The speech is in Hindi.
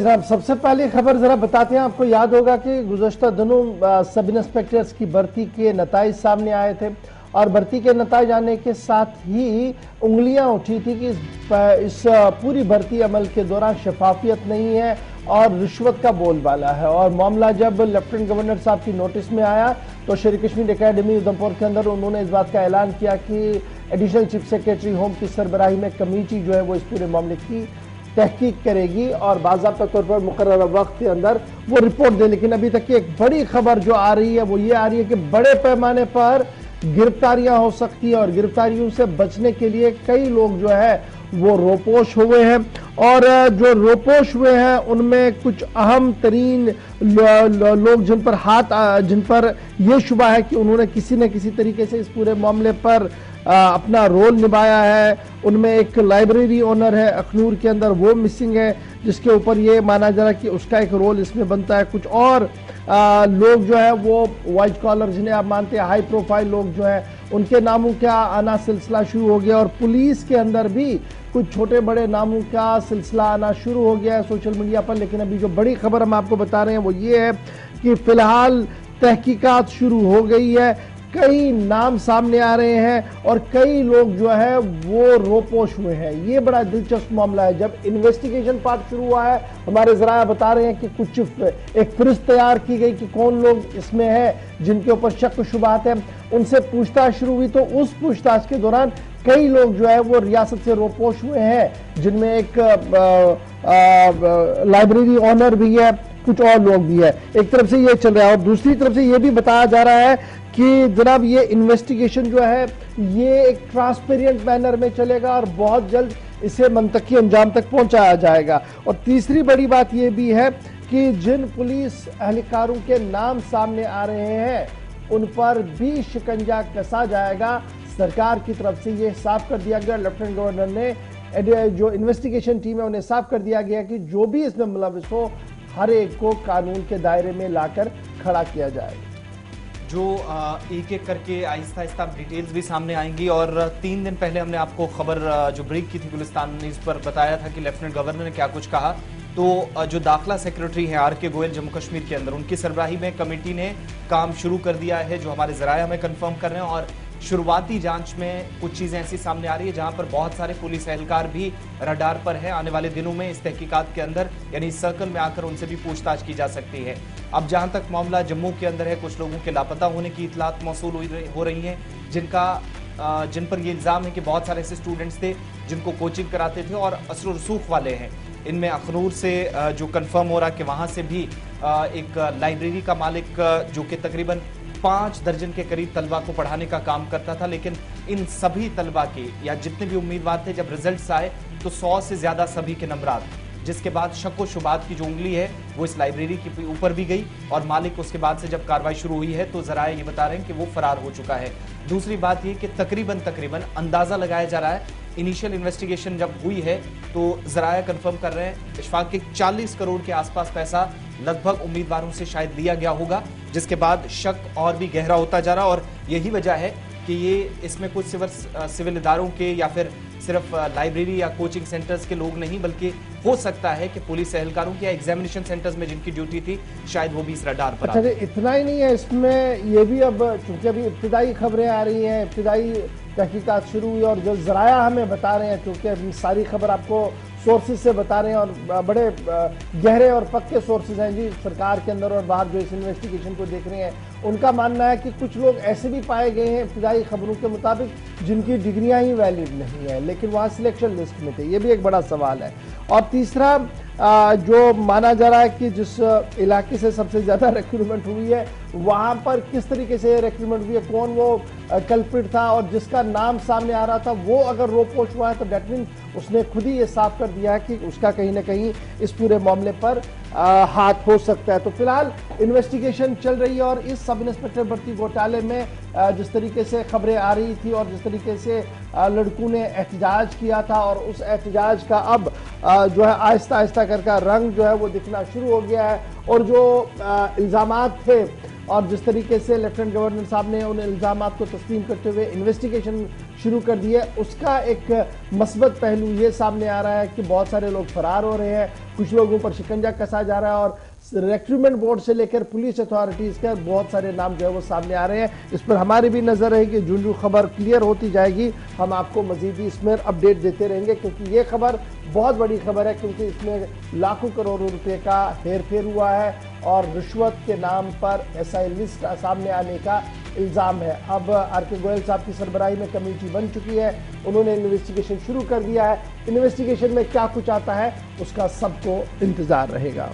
जनाब, सबसे पहली खबर जरा बताते हैं। आपको याद होगा कि गुज़श्ता दिनों सब इंस्पेक्टर्स की भर्ती के नताइज सामने आए थे और भर्ती के नताइज आने के साथ ही उंगलियां उठी थी कि इस पूरी भर्ती अमल के दौरान शफाफियत नहीं है और रिश्वत का बोलबाला है। और मामला जब लेफ्टिनेंट गवर्नर साहब की नोटिस में आया तो शेर कश्मीर एकेडमी उधमपुर के अंदर उन्होंने इस बात का ऐलान किया कि एडिशनल चीफ सेक्रेटरी होम की सरबराही में कमेटी जो है वो इस पूरे मामले की तहकीक करेगी और बाज़ाब्ता तौर पर मुकर्रर वक्त के अंदर वो रिपोर्ट दे। लेकिन अभी तक की एक बड़ी खबर जो आ रही है वो ये आ रही है कि बड़े पैमाने पर गिरफ्तारियां हो सकती है और गिरफ्तारियों से बचने के लिए कई लोग जो है वो रोपोश हुए हैं। और जो रोपोश हुए हैं उनमें कुछ अहम तरीन लोग जिन पर यह शुबा है कि उन्होंने किसी न किसी तरीके से इस पूरे मामले पर अपना रोल निभाया है। उनमें एक लाइब्रेरी ओनर है अखनूर के अंदर, वो मिसिंग है, जिसके ऊपर ये माना जा रहा है कि उसका एक रोल इसमें बनता है। कुछ और लोग जो है वो वाइट कॉलर जिन्हें आप मानते हैं हाई प्रोफाइल लोग जो है उनके नामों का आना सिलसिला शुरू हो गया और पुलिस के अंदर भी कुछ छोटे बड़े नामों का सिलसिला आना शुरू हो गया है सोशल मीडिया पर। लेकिन अभी जो बड़ी खबर हम आपको बता रहे हैं वो ये है कि फिलहाल तहकीकात शुरू हो गई है, कई नाम सामने आ रहे हैं और कई लोग जो है वो रोपोश हुए हैं। ये बड़ा दिलचस्प मामला है। जब इन्वेस्टिगेशन पार्ट शुरू हुआ है, हमारे जराया बता रहे हैं कि कुछ एक फहरिस्त तैयार की गई कि कौन लोग इसमें हैं जिनके ऊपर शक शुबहात है। उनसे पूछताछ शुरू हुई तो उस पूछताछ के दौरान कई लोग जो है वो रियासत से रोपोश हुए हैं, जिनमें एक लाइब्रेरी ऑनर भी है, कुछ और लोग भी है। एक तरफ से ये चल रहा है और दूसरी तरफ से ये भी बताया जा रहा है कि जनाब ये इन्वेस्टिगेशन जो है ये एक ट्रांसपेरेंट मैनर में चलेगा और बहुत जल्द इसे मंतकी अंजाम तक पहुंचाया जाएगा। और तीसरी बड़ी बात ये भी है कि जिन पुलिस एहलकारों के नाम सामने आ रहे हैं उन पर भी शिकंजा कसा जाएगा। सरकार की तरफ से ये साफ कर दिया गया, लेफ्टिनेंट गवर्नर ने जो इन्वेस्टिगेशन टीम है उन्हें साफ कर दिया गया कि जो भी इसमें मुलविस हो हर एक को कानून के दायरे में लाकर खड़ा किया जाएगा। जो एक एक करके आहिस्ता आहिस्ता डिटेल्स भी सामने आएंगी। और 3 दिन पहले हमने आपको खबर जो ब्रेक की थी गुलिस्तान न्यूज़ पर बताया था कि लेफ्टिनेंट गवर्नर ने क्या कुछ कहा। तो जो दाखिला सेक्रेटरी हैं आर.के. गोयल जम्मू कश्मीर के अंदर, उनकी सरबराही में कमेटी ने काम शुरू कर दिया है, जो हमारे जराया हमें कंफर्म कर रहे हैं। और शुरुआती जांच में कुछ चीजें ऐसी सामने आ रही है जहां पर बहुत सारे पुलिस एहलकार भी रडार पर है। आने वाले दिनों में इस तहकीकात के अंदर यानी इस सर्कल में आकर उनसे भी पूछताछ की जा सकती है। अब जहां तक मामला जम्मू के अंदर है, कुछ लोगों के लापता होने की इतलात मौसूल हो रही हैं जिन पर यह इल्जाम है कि बहुत सारे ऐसे स्टूडेंट्स थे जिनको कोचिंग कराते थे और असर रसूख वाले हैं। इनमें अखनूर से जो कंफर्म हो रहा है कि वहां से भी एक लाइब्रेरी का मालिक जो कि तकरीबन 5 दर्जन के करीब तलबा को पढ़ाने का काम करता था। लेकिन इन सभी तलबा के या जितने भी उम्मीदवार थे, जब रिजल्ट्स आए तो 100 से ज्यादा सभी के नंबरात, जिसके बाद शक व शुबात की जो उंगली है वो इस लाइब्रेरी के ऊपर भी गई और मालिक उसके बाद से जब कार्रवाई शुरू हुई है तो जराए ये बता रहे हैं कि वो फरार हो चुका है। दूसरी बात ये कि तकरीबन अंदाजा लगाया जा रहा है, इनिशियल इन्वेस्टिगेशन जब हुई है तो जराया कंफर्म कर रहे हैं इशफाक के 40 करोड़ के आसपास पैसा लगभग उम्मीदवारों से शायद लिया गया होगा, जिसके बाद शक और भी गहरा होता जा रहा। और यही वजह है कि ये इसमें कुछ सिविल इदारों के या फिर सिर्फ लाइब्रेरी या कोचिंग सेंटर्स के लोग नहीं, बल्कि हो सकता है कि पुलिस एहलकारों के या एग्जामिनेशन सेंटर्स में जिनकी ड्यूटी थी शायद वो भी इस रडार पर। अच्छा, इतना ही नहीं है, इसमें ये भी अब चूंकि अभी इब्तिदाई खबरें आ रही हैं, इब्तिदाई तहकीकात शुरू हुई और जो जराया हमें बता रहे हैं, क्योंकि सारी खबर आपको सोर्सेज से बता रहे हैं और बड़े गहरे और पक्के सोर्सेज हैं जी सरकार के अंदर और बाहर जो इस इन्वेस्टिगेशन को देख रहे हैं। उनका मानना है कि कुछ लोग ऐसे भी पाए गए हैं इब्तिदाई खबरों के मुताबिक जिनकी डिग्रियां ही वैलिड नहीं है लेकिन वहां सिलेक्शन लिस्ट में थे। ये भी एक बड़ा सवाल है। और तीसरा जो माना जा रहा है कि जिस इलाके से सबसे ज्यादा रिक्रूटमेंट हुई है वहां पर किस तरीके से रिक्रूटमेंट हुई है, कौन वो कल्प्रिट था और जिसका नाम सामने आ रहा था वो अगर रोपोश हुआ है तो डेट मीन उसने खुद ही ये साफ कर दिया है कि उसका कहीं ना कहीं इस पूरे मामले पर हाथ हो सकता है। तो फिलहाल इन्वेस्टिगेशन चल रही है और इस सब इंस्पेक्टर भर्ती घोटाले में जिस तरीके से खबरें आ रही थी और जिस तरीके से लड़कों ने एहतजाज किया था और उस एहतजाज का अब जो है आहिस्ता आहिस्ता करके रंग जो है वो दिखना शुरू हो गया है। और जो इल्जामात थे और जिस तरीके से लेफ्टिनेंट गवर्नर साहब ने उन इल्जामात को तस्लीम करते हुए इन्वेस्टिगेशन शुरू कर दी है, उसका एक मस्बत पहलू ये सामने आ रहा है कि बहुत सारे लोग फरार हो रहे हैं, कुछ लोगों पर शिकंजा कसा जा रहा है और रिक्रूटमेंट बोर्ड से लेकर पुलिस अथॉरिटीज के बहुत सारे नाम जो है वो सामने आ रहे हैं। इस पर हमारी भी नजर रहेगी, जो खबर क्लियर होती जाएगी हम आपको मजीद इसमें अपडेट देते रहेंगे, क्योंकि ये खबर बहुत बड़ी खबर है, क्योंकि इसमें लाखों करोड़ों रुपए का हेरफेर हुआ है और रिश्वत के नाम पर एसआई लिस्ट सामने आने का इल्जाम है। अब आर.के. गोयल साहब की सरबराही में कमेटी बन चुकी है, उन्होंने इन्वेस्टिगेशन शुरू कर दिया है। इन्वेस्टिगेशन में क्या कुछ आता है उसका सबको इंतजार रहेगा।